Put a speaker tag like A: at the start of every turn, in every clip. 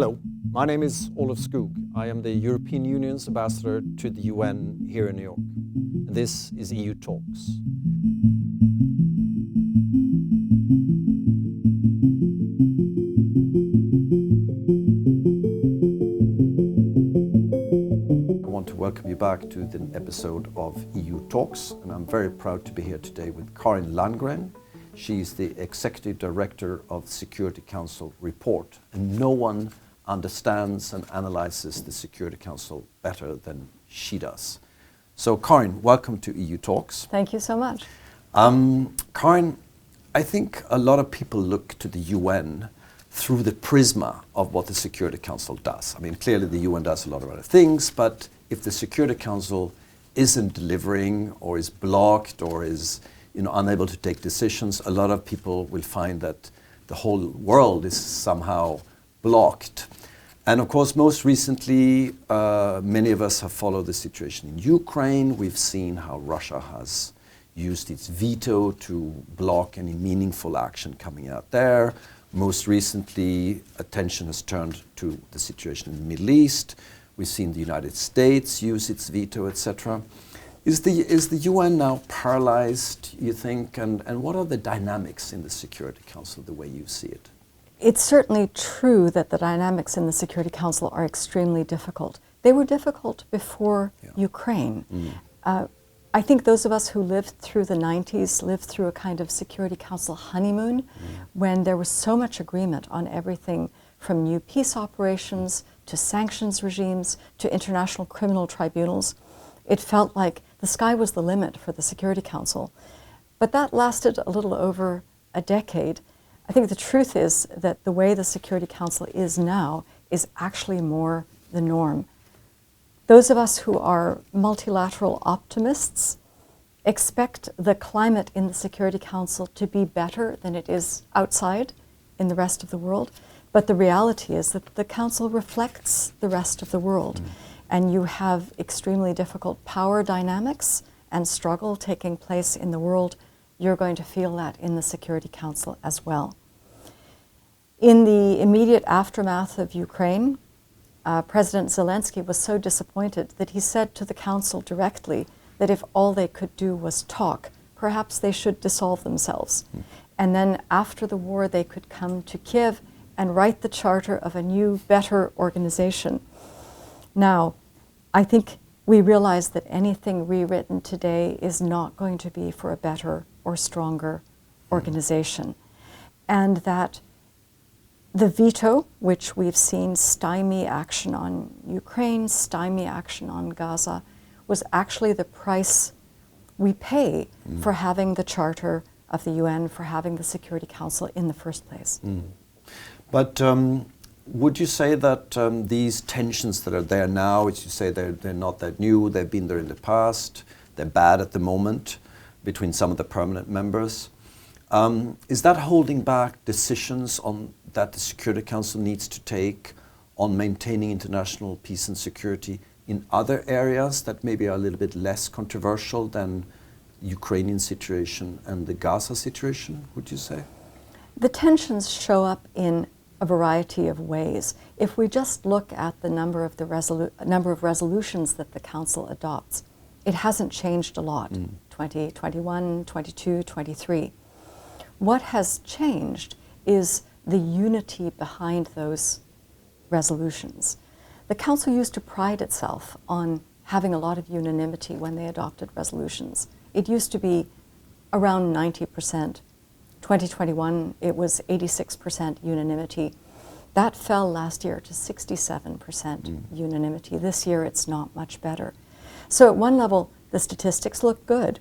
A: Hello, my name is Olof Skoog. I am the European Union's ambassador to the UN here in New York. And this is EU Talks. I want to welcome you back to the episode of EU Talks, and I'm very proud to be here today with Karin Landgren. She's the Executive Director of the Security Council report, and no one understands and analyzes the Security Council better than she does. So Karin, welcome to EU Talks.
B: Thank you so much.
A: Karin, I think a lot of people look to the UN through the prisma of what the Security Council does. I mean, clearly the UN does a lot of other things, but if the Security Council isn't delivering or is blocked or is unable to take decisions, a lot of people will find that the whole world is somehow blocked. And of course, most recently, many of us have followed the situation in Ukraine. We've seen how Russia has used its veto to block any meaningful action coming out there. Most recently, attention has turned to the situation in the Middle East. We've seen the United States use its veto, etc. Is the UN now paralyzed, you think? And what are the dynamics in the Security Council, the way you see it?
B: It's certainly true that the dynamics in the Security Council are extremely difficult. They were difficult before Ukraine. I think those of us who lived through the 90s lived through a kind of Security Council honeymoon when there was so much agreement on everything from new peace operations to sanctions regimes to international criminal tribunals. It felt like the sky was the limit for the Security Council. But that lasted a little over a decade. I think the truth is that the way the Security Council is now is actually more the norm. Those of us who are multilateral optimists expect the climate in the Security Council to be better than it is outside in the rest of the world. But the reality is that the Council reflects the rest of the world. And you have extremely difficult power dynamics and struggle taking place in the world. You're going to feel that in the Security Council as well. In the immediate aftermath of Ukraine, President Zelensky was so disappointed that he said to the Council directly that if all they could do was talk, perhaps they should dissolve themselves. And then after the war, they could come to Kiev and write the charter of a new, better organization. Now, I think we realize that anything rewritten today is not going to be for a better or stronger organization. And that the veto, which we've seen stymie action on Ukraine, stymie action on Gaza, was actually the price we pay for having the Charter of the UN, for having the Security Council in the first place.
A: But would you say that these tensions that are there now, as you say, they're not that new, they've been there in the past, they're bad at the moment between some of the permanent members. Is that holding back decisions that the Security Council needs to take on maintaining international peace and security in other areas that maybe are a little bit less controversial than the Ukrainian situation and the Gaza situation, would you say?
B: The tensions show up in a variety of ways. If we just look at the number of resolutions that the Council adopts, it hasn't changed a lot. 20, 21, 22, 23. What has changed is the unity behind those resolutions. The Council used to pride itself on having a lot of unanimity when they adopted resolutions. It used to be around 90%. 2021, it was 86% unanimity. That fell last year to 67% unanimity. This year, it's not much better. So at one level, the statistics look good.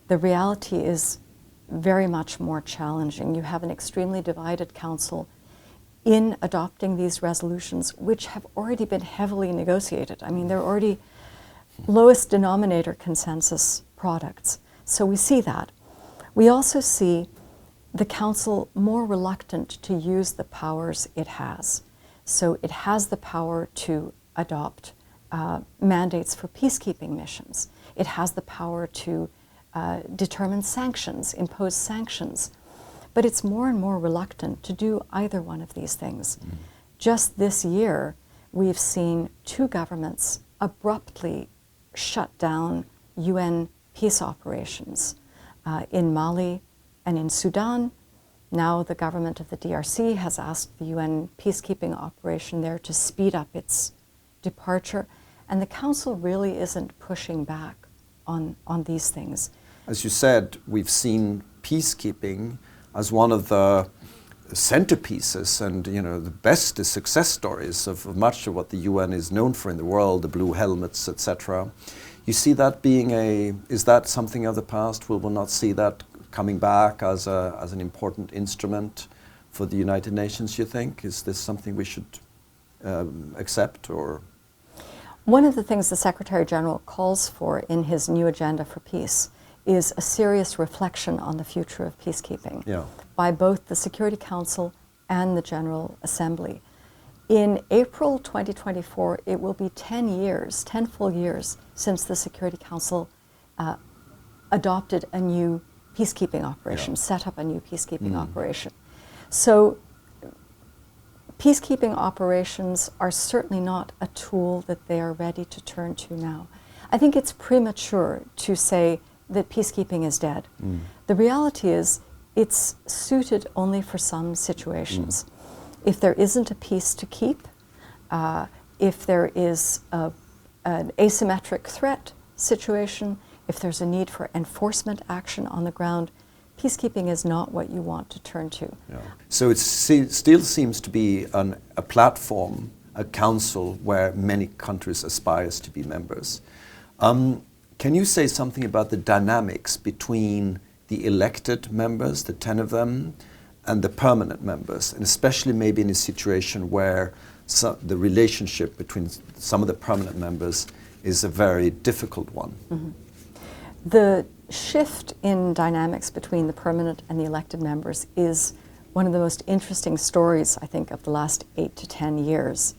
B: The reality is very much more challenging. You have an extremely divided Council in adopting these resolutions, which have already been heavily negotiated. I mean, they're already lowest denominator consensus products. So we see that. We also see the Council more reluctant to use the powers it has. So it has the power to adopt mandates for peacekeeping missions. It has the power to determine sanctions, impose sanctions. But it's more and more reluctant to do either one of these things. just this year, we've seen two governments abruptly shut down UN peace operations in Mali and in Sudan. Now the government of the DRC has asked the UN peacekeeping operation there to speed up its departure, and the Council really isn't pushing back on these things.
A: As you said, we've seen peacekeeping as one of the centerpieces and the best success stories of much of what the UN is known for in the world, the blue helmets, etc. You see that being is that something of the past? Will we not see that coming back as an important instrument for the United Nations, you think? Is this something we should accept, or?
B: One of the things the Secretary General calls for in his new agenda for peace is a serious reflection on the future of peacekeeping by both the Security Council and the General Assembly. In April 2024, it will be 10 full years since the Security Council adopted a new peacekeeping operation, set up a new peacekeeping operation. So peacekeeping operations are certainly not a tool that they are ready to turn to now. I think it's premature to say that peacekeeping is dead. The reality is it's suited only for some situations. If there isn't a peace to keep, if there is an asymmetric threat situation, if there's a need for enforcement action on the ground, peacekeeping is not what you want to turn to.
A: So it still seems to be a platform, a council where many countries aspire to be members. Can you say something about the dynamics between the elected members, the 10 of them, and the permanent members, and especially maybe in a situation where the relationship between some of the permanent members is a very difficult one?
B: The shift in dynamics between the permanent and the elected members is one of the most interesting stories, I think, of the last 8 to 10 years.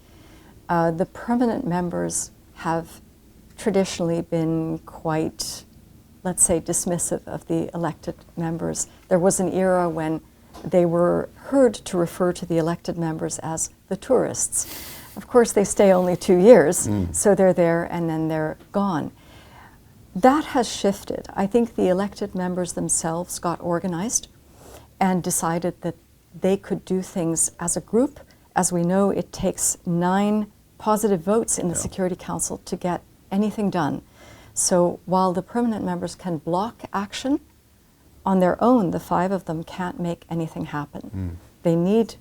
B: The permanent members have traditionally been quite, let's say, dismissive of the elected members. There was an era when they were heard to refer to the elected members as the tourists. Of course, they stay only 2 years, so they're there and then they're gone. That has shifted. I think the elected members themselves got organized and decided that they could do things as a group. As we know, it takes 9 positive votes in the Security Council to get anything done. So while the permanent members can block action, on their own, the 5 of them can't make anything happen. They need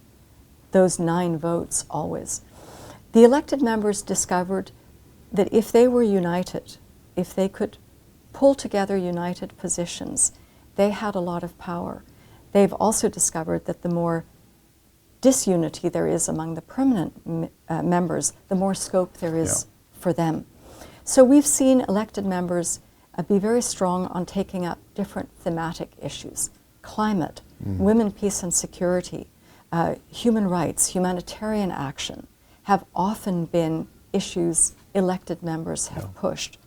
B: those 9 votes always. The elected members discovered that if they were united, if they could pull together united positions, they had a lot of power. They've also discovered that the more disunity there is among the permanent members, the more scope there is for them. So we've seen elected members be very strong on taking up different thematic issues. Climate, women, peace and security, human rights, humanitarian action have often been issues elected members have pushed,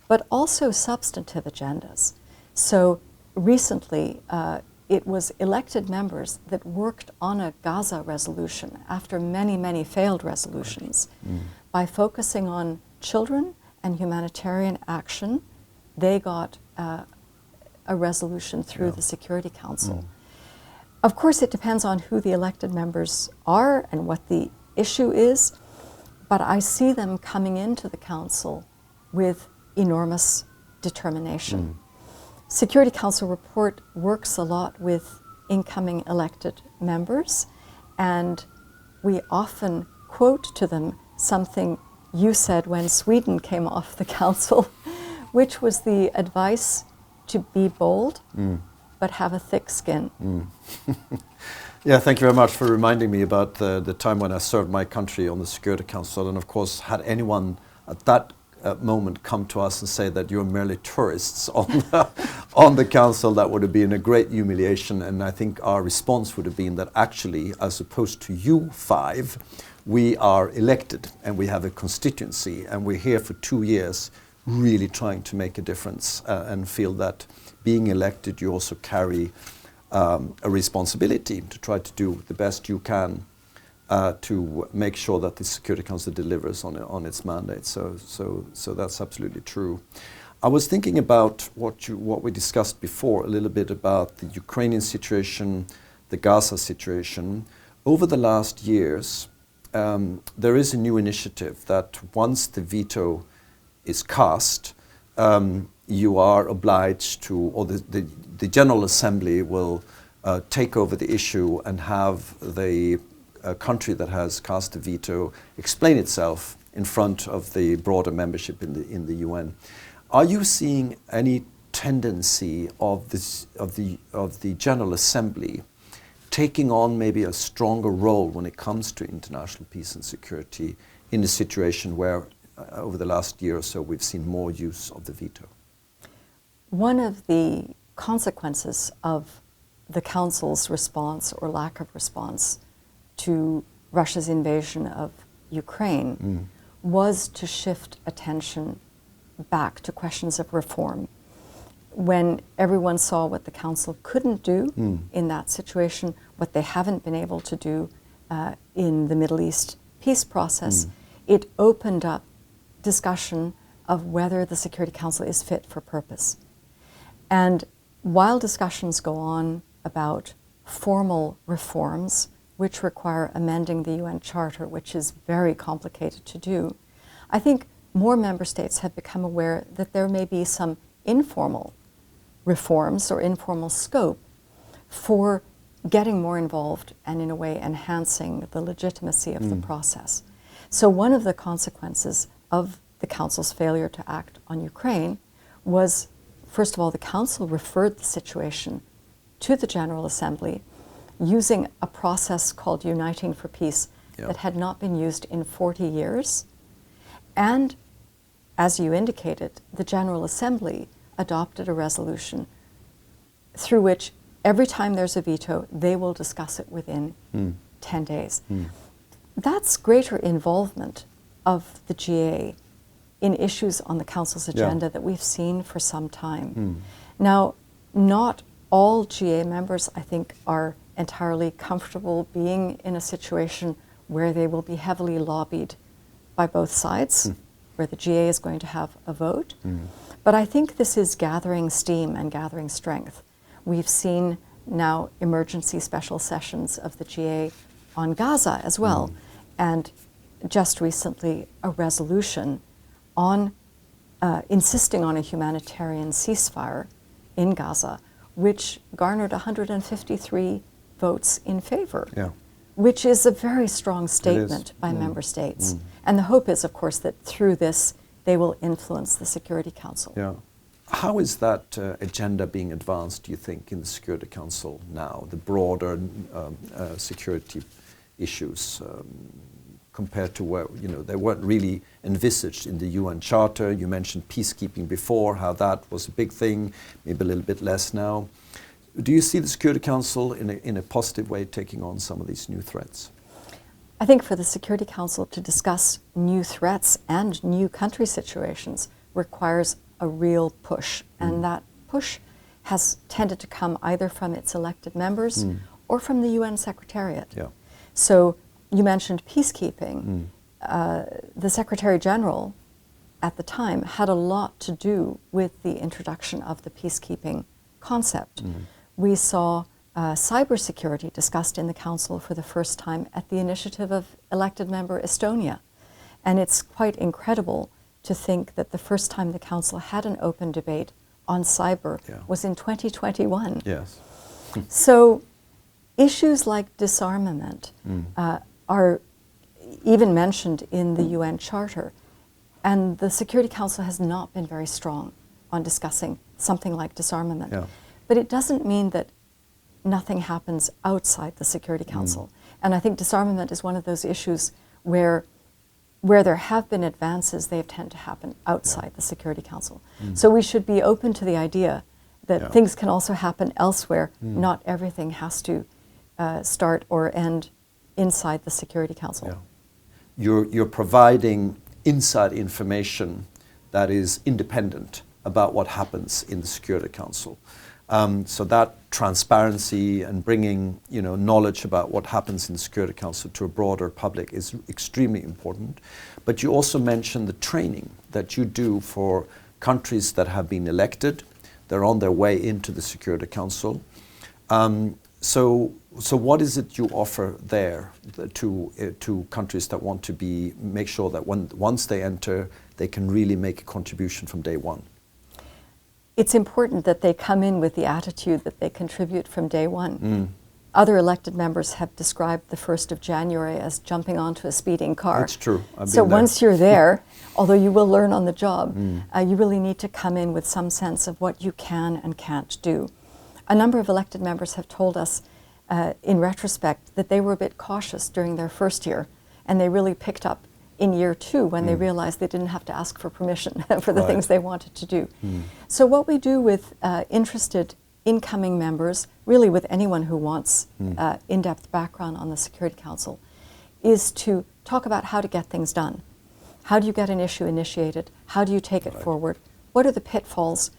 B: but also substantive agendas. So recently, it was elected members that worked on a Gaza resolution after many, many failed resolutions. By focusing on children and humanitarian action, they got a resolution through the Security Council. Of course, it depends on who the elected members are and what the issue is, but I see them coming into the Council with enormous determination. Security Council report works a lot with incoming elected members, and we often quote to them something you said when Sweden came off the Council, which was the advice to be bold, but have a thick skin.
A: Yeah, thank you very much for reminding me about the time when I served my country on the Security Council. And of course, had anyone at that moment come to us and say that you're merely tourists on the council, that would have been a great humiliation. And I think our response would have been that actually, as opposed to you 5, we are elected and we have a constituency and we're here for 2 years really trying to make a difference and feel that being elected you also carry a responsibility to try to do the best you can to make sure that the Security Council delivers on its mandate. So that's absolutely true. I was thinking about what we discussed before a little bit about the Ukrainian situation, the Gaza situation. Over the last years, there is a new initiative that once the veto is cast, you are obliged to, or the General Assembly will take over the issue and have the country that has cast a veto explain itself in front of the broader membership in the UN. Are you seeing any tendency of the General Assembly taking on maybe a stronger role when it comes to international peace and security in a situation where over the last year or so we've seen more use of the veto?
B: One of the consequences of the Council's response or lack of response to Russia's invasion of Ukraine was to shift attention back to questions of reform. When everyone saw what the Council couldn't do in that situation, what they haven't been able to do in the Middle East peace process, it opened up discussion of whether the Security Council is fit for purpose. And while discussions go on about formal reforms, which require amending the UN Charter, which is very complicated to do, I think more member states have become aware that there may be some informal reforms or informal scope for getting more involved and in a way enhancing the legitimacy of the process. So one of the consequences of the Council's failure to act on Ukraine was, first of all, the Council referred the situation to the General Assembly using a process called Uniting for Peace that had not been used in 40 years. And as you indicated, the General Assembly adopted a resolution through which every time there's a veto, they will discuss it within 10 days. That's greater involvement of the GA in issues on the Council's agenda that we've seen for some time. Now, not all GA members, I think, are entirely comfortable being in a situation where they will be heavily lobbied by both sides, where the GA is going to have a vote. But I think this is gathering steam and gathering strength. We've seen now emergency special sessions of the GA on Gaza as well, and just recently a resolution on insisting on a humanitarian ceasefire in Gaza, which garnered 153 votes in favor, which is a very strong statement by member states. And the hope is, of course, that through this, they will influence the Security Council.
A: How is that agenda being advanced, do you think, in the Security Council now, the broader security issues, compared to where, they weren't really envisaged in the UN Charter? You mentioned peacekeeping before, how that was a big thing, maybe a little bit less now. Do you see the Security Council in a positive way taking on some of these new threats?
B: I think for the Security Council to discuss new threats and new country situations requires a real push. And that push has tended to come either from its elected members or from the UN Secretariat. So you mentioned peacekeeping. The Secretary General at the time had a lot to do with the introduction of the peacekeeping concept. We saw cybersecurity discussed in the Council for the first time at the initiative of elected member Estonia. And it's quite incredible to think that the first time the Council had an open debate on cyber was in 2021. So issues like disarmament are even mentioned in the UN Charter. And the Security Council has not been very strong on discussing something like disarmament. But it doesn't mean that nothing happens outside the Security Council. And I think disarmament is one of those issues where there have been advances, they tend to happen outside the Security Council. So we should be open to the idea that things can also happen elsewhere. Not everything has to start or end inside the Security Council.
A: You're providing inside information that is independent about what happens in the Security Council. So that transparency and bringing knowledge about what happens in the Security Council to a broader public is extremely important. But you also mentioned the training that you do for countries that have been elected. They're on their way into the Security Council. So what is it you offer there to countries that want to make sure that once they enter, they can really make a contribution from day one?
B: It's important that they come in with the attitude that they contribute from day one. Other elected members have described the 1st of January as jumping onto a speeding car.
A: That's true.
B: So once you're there, although you will learn on the job, you really need to come in with some sense of what you can and can't do. A number of elected members have told us in retrospect that they were a bit cautious during their first year, and they really picked up in year 2 when they realized they didn't have to ask for permission for the things they wanted to do. So what we do with interested incoming members, really with anyone who wants in-depth background on the Security Council, is to talk about how to get things done. How do you get an issue initiated? How do you take it forward? What are the pitfalls?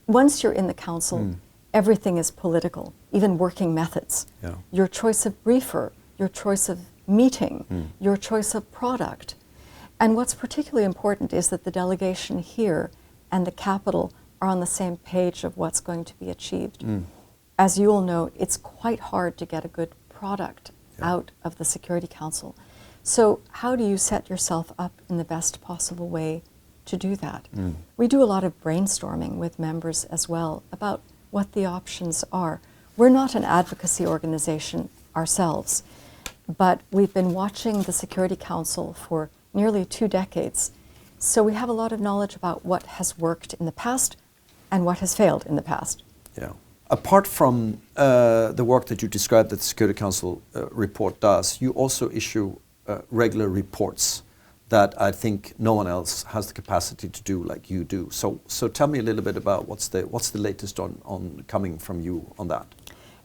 B: Once you're in the Council, everything is political, even working methods. Your choice of briefer, your choice of meeting, your choice of product. And what's particularly important is that the delegation here and the capital are on the same page of what's going to be achieved. As you all know, it's quite hard to get a good product out of the Security Council. So how do you set yourself up in the best possible way to do that? We do a lot of brainstorming with members as well about what the options are. We're not an advocacy organization ourselves, but we've been watching the Security Council for nearly 2 decades. So we have a lot of knowledge about what has worked in the past and what has failed in the past.
A: Yeah. Apart from the work that you described that the Security Council report does, you also issue regular reports that I think no one else has the capacity to do like you do. So tell me a little bit about what's the latest on coming from you on that.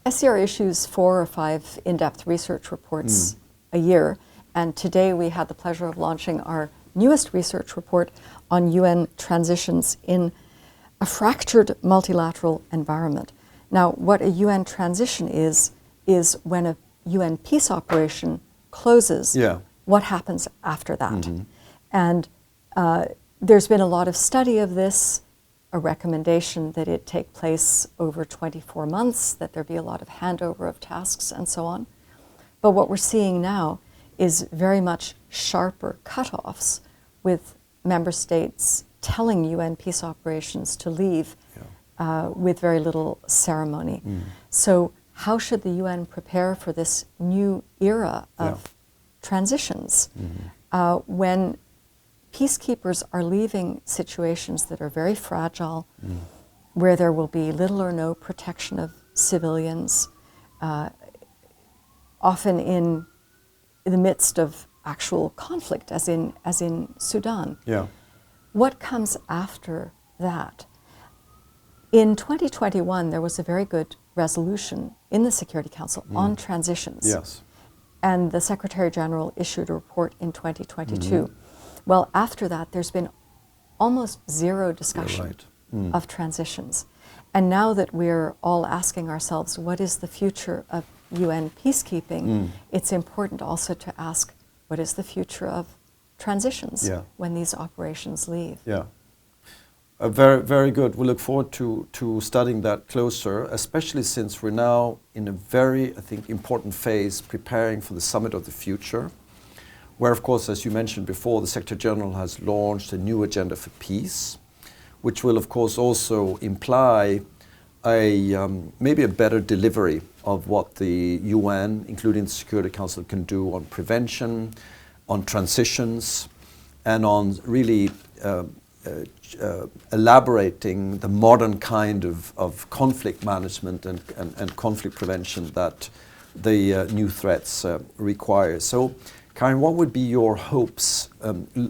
B: SCR issues 4 or 5 in-depth research reports a year, and today we had the pleasure of launching our newest research report on UN transitions in a fractured multilateral environment. Now, what a UN transition is when a UN peace operation closes, what happens after that? And there's been a lot of study of this, a recommendation that it take place over 24 months, that there be a lot of handover of tasks and so on. But what we're seeing now is very much sharper cutoffs, with member states telling UN peace operations to leave with very little ceremony. So how should the UN prepare for this new era of transitions when peacekeepers are leaving situations that are very fragile, where there will be little or no protection of civilians, often in the midst of actual conflict, as in Sudan. What comes after that? In 2021, there was a very good resolution in the Security Council on transitions. And the Secretary General issued a report in 2022. Well, after that, there's been almost zero discussion of transitions. And now that we're all asking ourselves, what is the future of UN peacekeeping, it's important also to ask, what is the future of transitions when these operations leave?
A: Very, very good. We look forward to studying that closer, especially since we're now in a very, I think, important phase preparing for the Summit of the Future, where, of course, as you mentioned before, the Secretary General has launched a new agenda for peace, which will, of course, also imply maybe a better delivery of what the UN, including the Security Council, can do on prevention, on transitions, and on really elaborating the modern kind of conflict management and conflict prevention that the new threats require. So, Karin, what would be your hopes,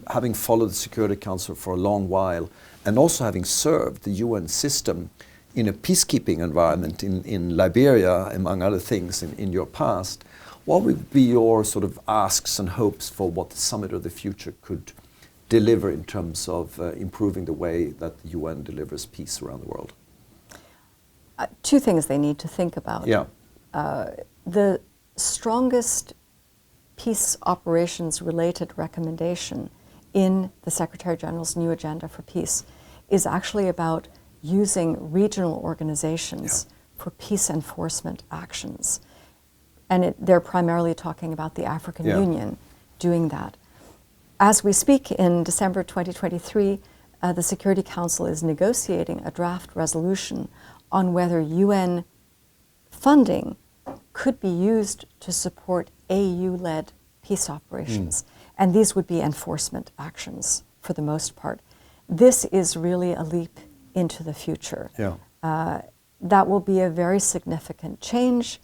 A: having followed the Security Council for a long while, and also having served the UN system in a peacekeeping environment in Liberia, among other things, in your past? What would be your sort of asks and hopes for what the Summit of the Future could deliver in terms of improving the way that the UN delivers peace around the world?
B: Two things they need to think about.
A: Yeah.
B: The strongest peace operations related recommendation in the Secretary General's new agenda for peace is actually about using regional organizations for peace enforcement actions. And they're primarily talking about the African Union doing that. As we speak, in December 2023, the Security Council is negotiating a draft resolution on whether UN funding could be used to support AU-led peace operations. And these would be enforcement actions for the most part. This is really a leap into the future. That will be a very significant change.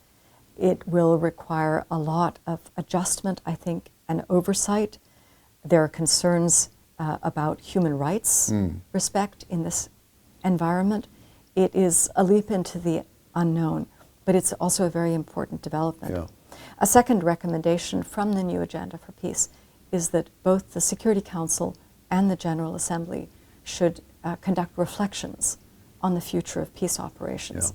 B: It will require a lot of adjustment, I think, and oversight. There are concerns about human rights respect in this environment. It is a leap into the unknown, but it's also a very important development. A second recommendation from the new agenda for peace is that both the Security Council and the General Assembly should conduct reflections on the future of peace operations.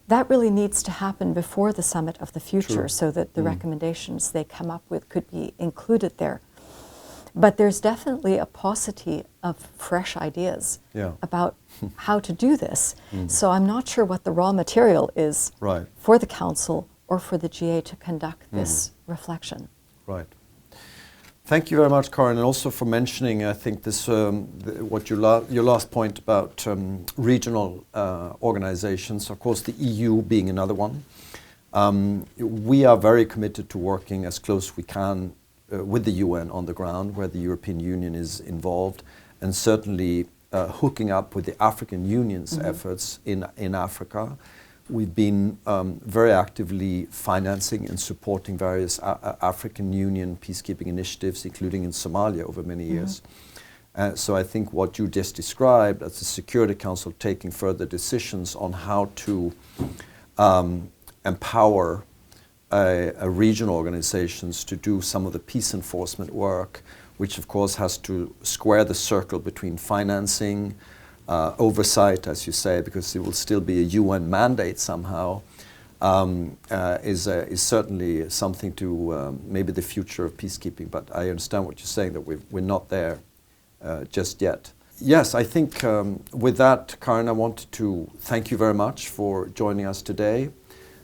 B: That really needs to happen before the Summit of the Future so that the recommendations they come up with could be included there. But there's definitely a paucity of fresh ideas about how to do this. So I'm not sure what the raw material is for the Council or for the GA to conduct this reflection.
A: Right. Thank you very much, Karin, and also for mentioning, I think, this your last point about regional organizations. Of course, the EU being another one. We are very committed to working as close as we can with the UN on the ground, where the European Union is involved, and certainly hooking up with the African Union's efforts in Africa. We've been very actively financing and supporting various African Union peacekeeping initiatives, including in Somalia over many years. So I think what you just described as the Security Council taking further decisions on how to empower regional organizations to do some of the peace enforcement work, which of course has to square the circle between financing, oversight, as you say, because it will still be a UN mandate somehow, is certainly something to maybe the future of peacekeeping. But I understand what you're saying, that we're not there just yet. Yes, I think with that, Karin, I wanted to thank you very much for joining us today.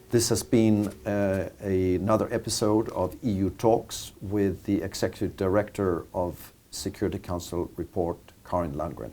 A: This has been another episode of EU Talks with the Executive Director of Security Council Report, Karin Landgren.